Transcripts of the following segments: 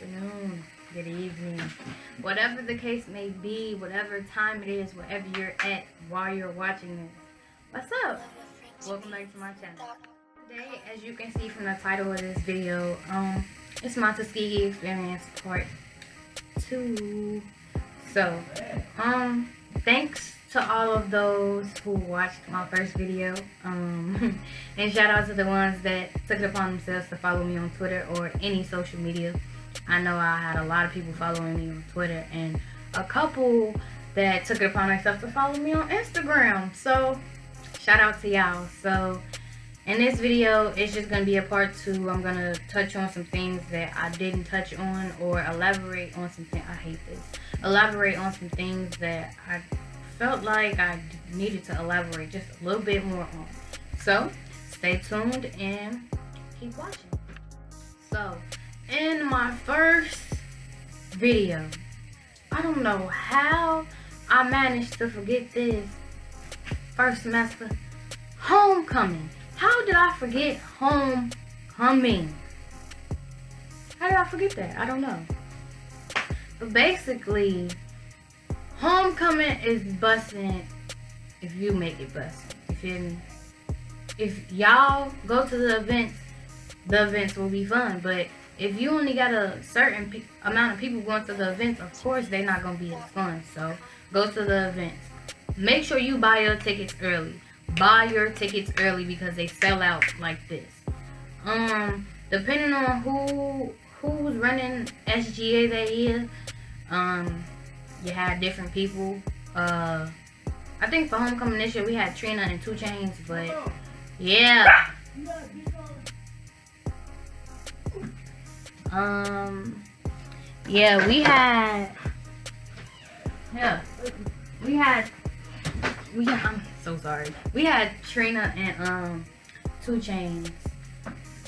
afternoon, good evening, whatever the case may be, whatever time it is, wherever you're at while you're watching this. What's up? Welcome back to my channel. Today, as you can see from the title of this video, it's my Tuskegee experience part 2. So, thanks to all of those who watched my first video, and shout out to the ones that took it upon themselves to follow me on Twitter or any social media. I know I had a lot of people following me on Twitter and a couple that took it upon themselves to follow me on Instagram. So shout out to y'all. So in this video, it's just going to be a part 2. I'm going to touch on some things that I didn't touch on, or elaborate on some things. I hate this. Elaborate on some things that I felt like I needed to elaborate just a little bit more on. So stay tuned and keep watching. So in my first video, I don't know how I managed to forget this. First semester, homecoming. How did I forget homecoming? How did I forget that? I don't know. But basically, homecoming is busting if you make it busting. You feel me? If y'all go to the events will be fun. But if you only got a certain amount of people going to the events, of course they're not going to be as fun. So go to the events. Make sure you buy your tickets early. Buy your tickets early because they sell out like this. Depending on who's running SGA that year, you had different people. I think for homecoming this year we had Trina and 2 Chainz, but yeah. Yeah, I'm so sorry. We had Trina and 2 Chainz.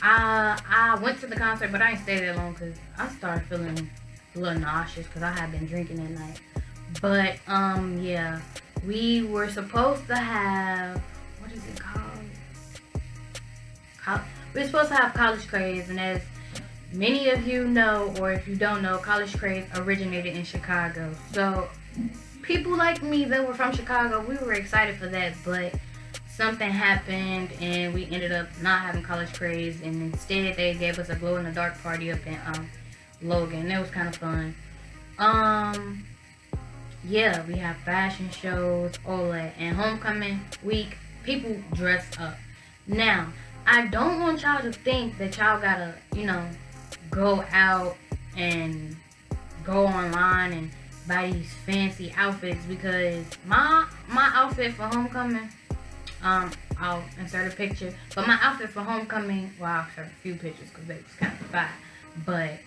I went to the concert, but I didn't stay there long because I started feeling a little nauseous because I had been drinking that night. But yeah, we were supposed to have, what is it called? We were supposed to have College Craze, and as many of you know, or if you don't know, College Craze originated in Chicago. So people like me that were from Chicago, we were excited for that, but something happened and we ended up not having College Craze, and instead they gave us a glow in the dark party up in Logan. It was kind of fun. Yeah, we have fashion shows, all that, and homecoming week, people dress up. Now, I don't want y'all to think that y'all gotta, go out and go online and buy these fancy outfits, because my outfit for homecoming, I'll insert a picture, but my outfit for homecoming, well, I'll insert a few pictures because they was kind of fire, but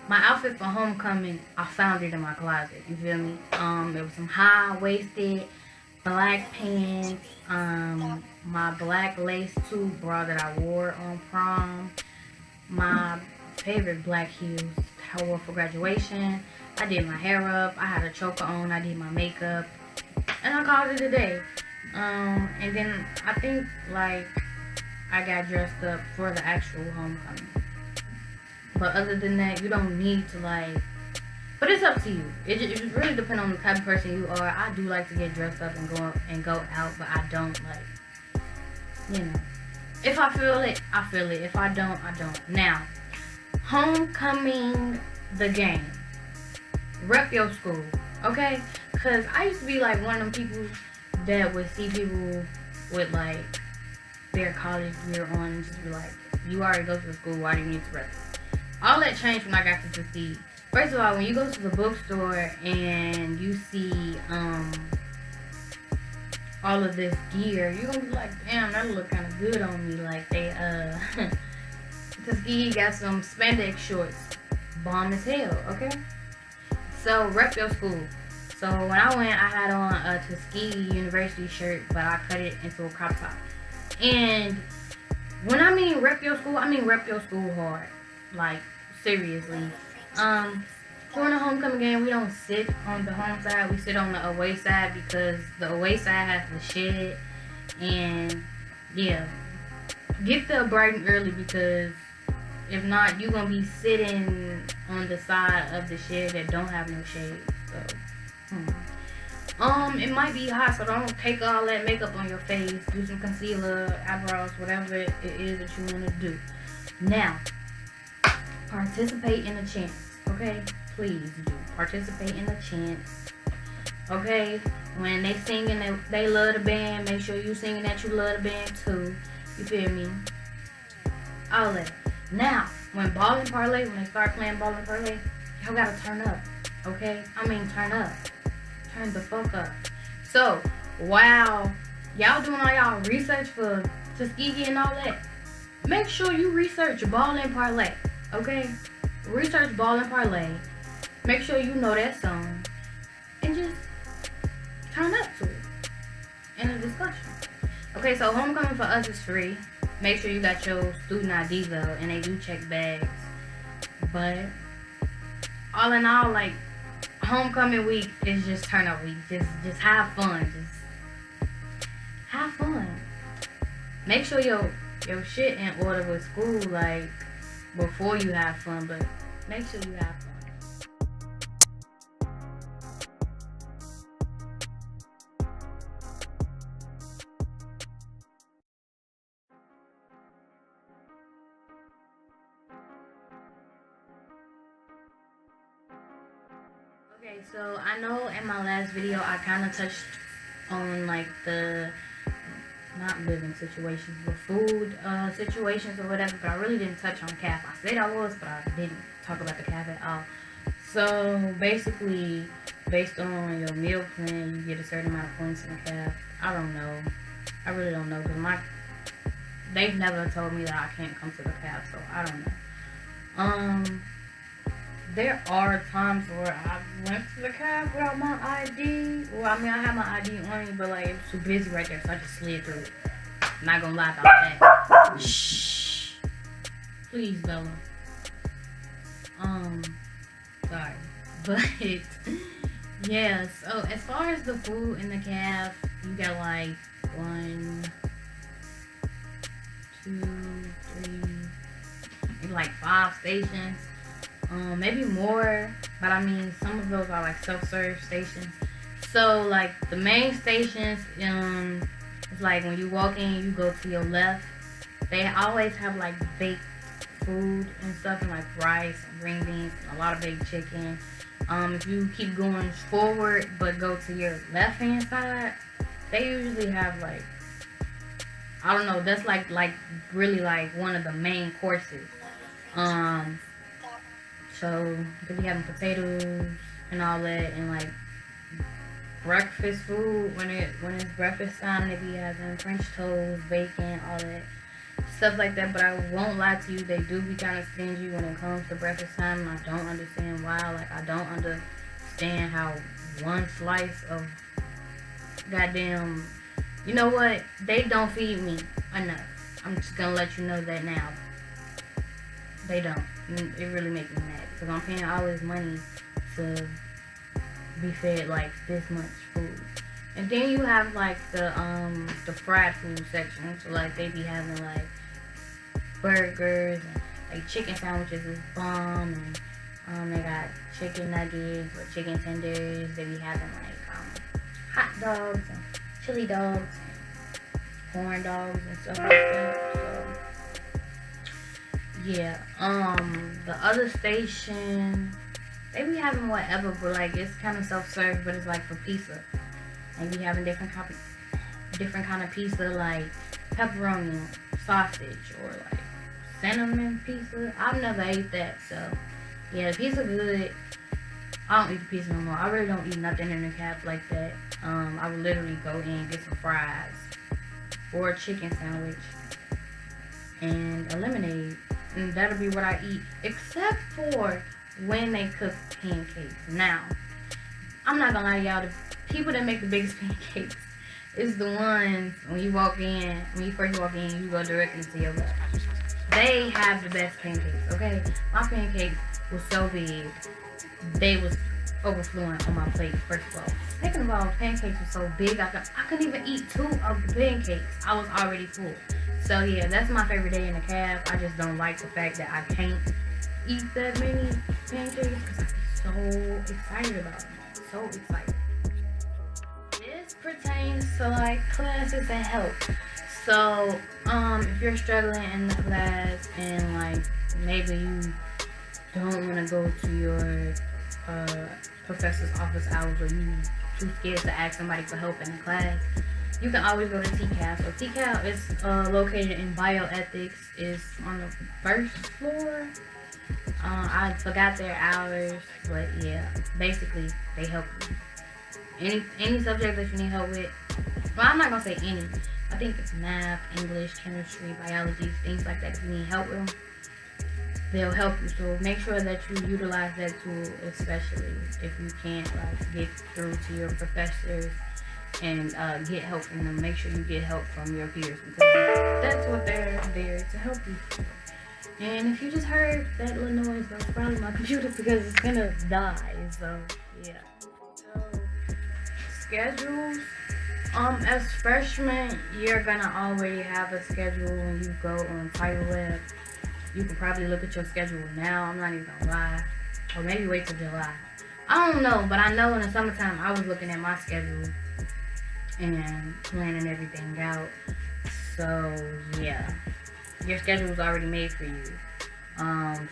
my outfit for homecoming, I found it in my closet, you feel me? There was some high-waisted black pants, my black lace tube bra that I wore on prom, my favorite black heels I wore for graduation. I did my hair up, I had a choker on, I did my makeup, and I called it a day. And then I think like I got dressed up for the actual homecoming. But other than that, you don't need to but it's up to you. It just really depends on the type of person you are. I do like to get dressed up and go out, but I don't if I feel it, I feel it. If I don't, I don't. Now, homecoming, the game. Rep your school, okay? Because I used to be like one of them people that would see people with their college gear on and just be like, you already go to the school, why do you need to rep it? All that changed when I got to Tuskegee. First of all, when you go to the bookstore and you see all of this gear, you're gonna be like, damn, that look kind of good on me. Like they Tuskegee got some spandex shorts, bomb as hell, okay? So rep your school. So when I went, I had on a Tuskegee University shirt, but I cut it into a crop top. And when I mean rep your school, I mean rep your school hard. Like, seriously. During the homecoming game, we don't sit on the home side. We sit on the away side because the away side has the shed. And, yeah. Get there bright and early because If not, you're gonna be sitting on the side of the shed that don't have no shade. So, it might be hot, so don't take all that makeup on your face. Do some concealer, eyebrows, whatever it is that you want to do. Now, participate in the chants, okay? Please do participate in the chants, okay? When they singing, they love the band. Make sure you singing that you love the band too. You feel me? All that. Now, when ball and parlay, when they start playing ball and parlay, y'all gotta turn up, okay? I mean, turn up. Turn the fuck up. So, while y'all doing all y'all research for Tuskegee and all that, make sure you research ball and parlay, okay? Research ball and parlay. Make sure you know that song. And just turn up to it in a discussion. Okay, so homecoming for us is free. Make sure you got your student IDs out, and they do check bags. But all in all, like, homecoming week is just turn up week. Just have fun. Just have fun. Make sure your shit in order with school, like, before you have fun, but make sure you have fun. Okay, so I know in my last video I kind of touched on like the not living situations, but food situations or whatever, but I really didn't touch on CAF. I said I was, but I didn't talk about the CAF at all. So basically, based on your meal plan, you get a certain amount of points in the CAF. I don't know. I really don't know, because they've never told me that I can't come to the CAF, so I don't know. There are times where I went to the cab without my ID. Well, I mean, I had my ID on me, but like, it was too busy right there, so I just slid through it. Not gonna lie about that. Shh. Please, Bella. Sorry. But, yeah, so as far as the food in the cab, you got like 1, 2, 3, maybe like 5 stations. Maybe more, but I mean, some of those are like self-serve stations. So like the main stations, it's like when you walk in, you go to your left. They always have like baked food and stuff, and like rice and green beans and a lot of baked chicken. If you keep going forward but go to your left hand side, they usually have like, I don't know, that's like really like one of the main courses. So they be having potatoes and all that, and like breakfast food when it's breakfast time. They be having French toast, bacon, all that stuff like that. But I won't lie to you, they do be kind of stingy when it comes to breakfast time. And I don't understand why. Like, I don't understand how one slice of goddamn, you know what? They don't feed me enough. I'm just gonna let you know that now. They don't. It really makes me mad, because I'm paying all this money to be fed like this much food. And then you have like the fried food section. So like they be having like burgers and like chicken sandwiches is bomb, and they got chicken nuggets or chicken tenders. They be having like hot dogs and chili dogs and corn dogs and stuff like that. So yeah, the other station, they be having whatever, but like it's kind of self-serve, but it's like for pizza. They be having different kind of pizza, like pepperoni, sausage, or like cinnamon pizza. I've never ate that, so yeah, the pizza good. I don't eat the pizza no more. I really don't eat nothing in the cab like that. I would literally go in and get some fries or a chicken sandwich and a lemonade. And that'll be what I eat, except for when they cook pancakes. Now, I'm not gonna lie to y'all, the people that make the biggest pancakes is the ones when you first walk in, you go directly to your left. They have the best pancakes, okay? My pancakes was so big, they was overflowing on my plate, first of all. Second of all, pancakes were so big, I couldn't even eat 2 of the pancakes. I was already full. So yeah, that's my favorite day in the calf. I just don't like the fact that I can't eat that many pancakes because I'm so excited about it. So excited. This pertains to like classes and help. So if you're struggling in the class and like maybe you don't want to go to your professor's office hours, or you too scared to ask somebody for help in the class, you can always go to TCAL. So TCAL is located in bioethics. It's on the first floor. I forgot their hours, but yeah, basically they help you. Any subject that you need help with. Well, I'm not gonna say any. I think it's math, English, chemistry, biology, things like that. If you need help with them, they'll help you. So make sure that you utilize that tool, especially if you can't like get through to your professors and get help from them. Make sure you get help from your peers because that's what they're there to help you for. And if you just heard that little noise, that's probably my computer because it's gonna die. So yeah. So schedules. As freshmen, you're gonna already have a schedule when you go on Title Web. You can probably look at your schedule now. I'm not even gonna lie. Or maybe wait till July. I don't know, but I know in the summertime I was looking at my schedule and planning everything out. So yeah, your schedule is already made for you.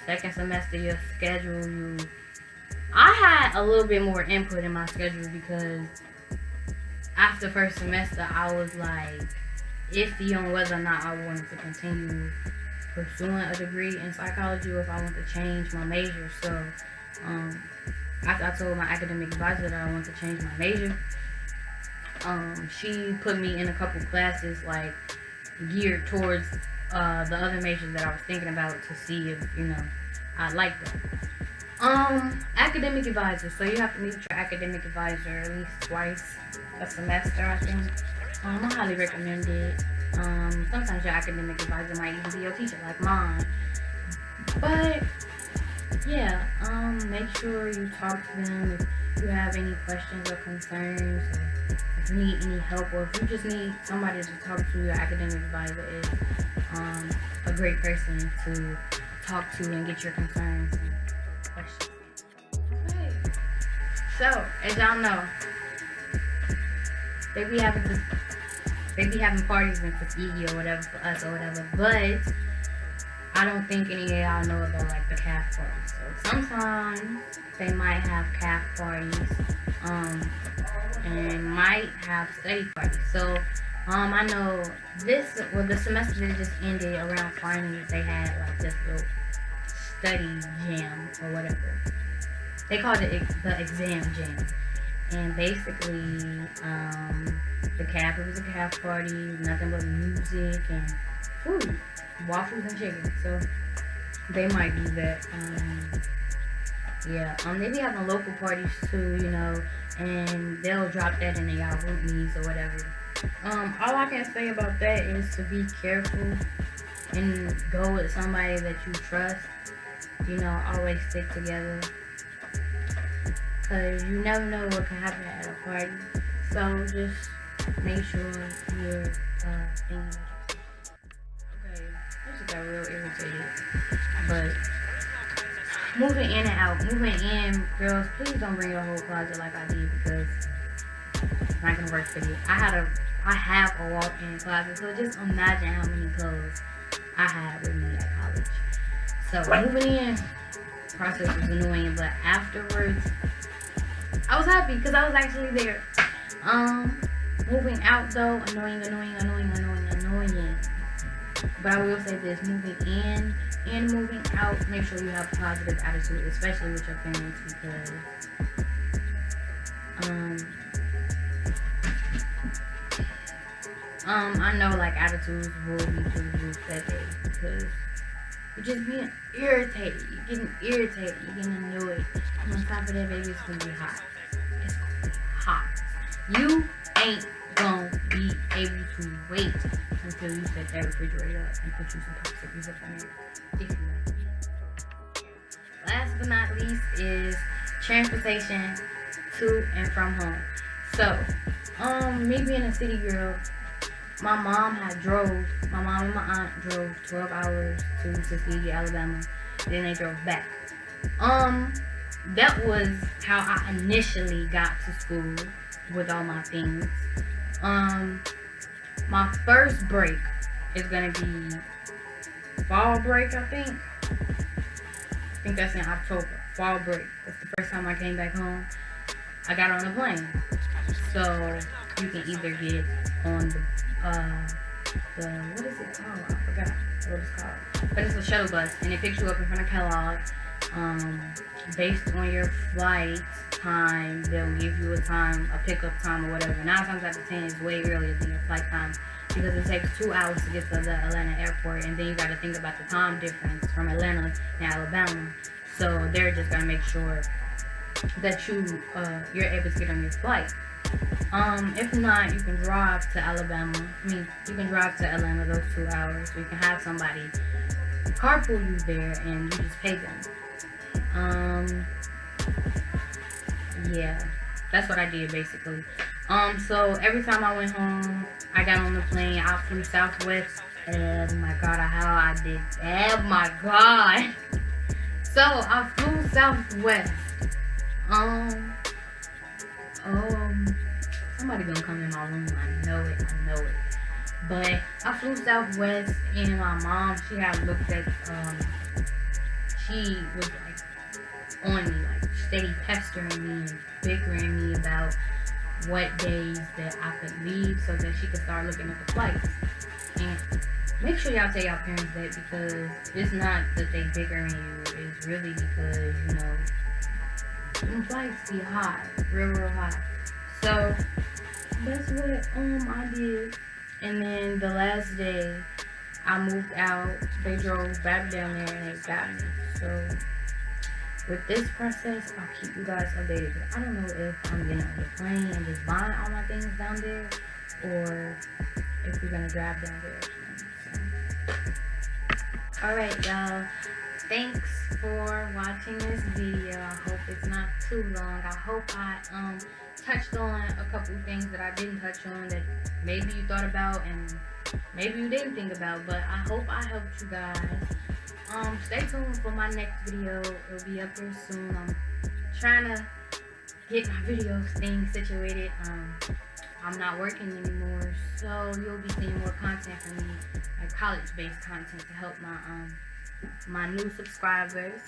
Second semester, your schedule, I had a little bit more input in my schedule because after first semester, I was like iffy on whether or not I wanted to continue pursuing a degree in psychology or if I want to change my major. So after I told my academic advisor that I want to change my major, she put me in a couple classes like geared towards the other majors that I was thinking about to see if, I like that. Academic advisor. So you have to meet with your academic advisor at least twice a semester, I think. I highly recommend it. Sometimes your academic advisor might even be your teacher, like mine. But yeah, make sure you talk to them if you have any questions or concerns, or if you need any help, or if you just need somebody to talk to. Your academic advisor is a great person to talk to and get your concerns and questions. Okay. So, as y'all know, they be having parties in Tuskegee or whatever for us or whatever, but I don't think any of y'all know about like the calf parties. So sometimes they might have calf parties, and might have study parties. So I know the semester that just ended around finals, they had like this little study jam or whatever. They called it the exam jam. And basically, it was a calf party, nothing but music and food, waffles and chicken. So they might do that. They be having local parties too, and they'll drop that in the y'all group meets or whatever. All I can say about that is to be careful and go with somebody that you trust. Always stick together. Because you never know what can happen at a party. So just make sure you're thinking about yourself. Okay, I just got real irritated. But moving in and out. Moving in, girls, please don't bring your whole closet like I did because it's not going to work for you. I have a walk-in closet, so just imagine how many clothes I had with me at college. So moving in, process was annoying, but afterwards, I was happy because I was actually there. Moving out though, annoying. But I will say this, moving in and moving out, make sure you have a positive attitude, especially with your parents, because I know like attitudes will be through the roof that day because you're just being irritated. You're getting irritated. You're getting annoyed. And on top of that, baby, it's gonna be hot. It's gonna be hot. You ain't gonna be able to wait until you set that refrigerator up and put you some popsicles up in there. If you like. Last but not least is transportation to and from home. So, me being a city girl, my mom and my aunt drove 12 hours to Tuskegee, Alabama. Then they drove back. That was how I initially got to school with all my things. My first break is gonna be fall break, I think. I think that's in October. Fall break. That's the first time I came back home. I got on a plane. So you can either get on the what is it called? I forgot what it's called. But it's a shuttle bus and it picks you up in front of Kellogg. Based on your flight time, they'll give you a pickup time or whatever. 9 times out of 10 is way earlier than your flight time because it takes 2 hours to get to the Atlanta airport, and then you got to think about the time difference from Atlanta to Alabama. So they're just gonna make sure that you're able to get on your flight. If not, you can drive to Alabama. You can drive to Atlanta those 2 hours. So you can have somebody carpool you there, and you just pay them. Yeah, that's what I did basically. So every time I went home, I got on the plane. I flew Southwest. Oh my god, how I did. Oh my god. So I flew Southwest. Somebody gonna come in my room. I know it. But I flew Southwest, and my mom, she had looked at, she was like on me, like steady pestering me and bickering me about what days that I could leave so that she could start looking at the flights. And make sure y'all tell y'all parents that, because it's not that they bickering you, it's really because, you know, them flights be high, real high. So that's what I did. And then the last day I moved out, they drove back down there and they got me. So with this process, I'll keep you guys updated. But I don't know if I'm getting on the plane and just buying all my things down there, or if we're gonna drive down there again. So, alright y'all, thanks for watching this video. I hope it's not too long. I hope I touched on a couple things that I didn't touch on that maybe you thought about and maybe you didn't think about, but I hope I helped you guys. Stay tuned for my next video. It'll be up here soon. I'm trying to get my videos thing situated. I'm not working anymore, so you'll be seeing more content from me, like college-based content to help my new subscribers.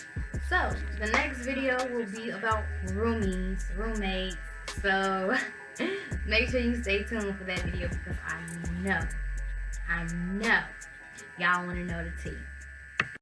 So the next video will be about roommates. So make sure you stay tuned for that video, because I know y'all want to know the tea.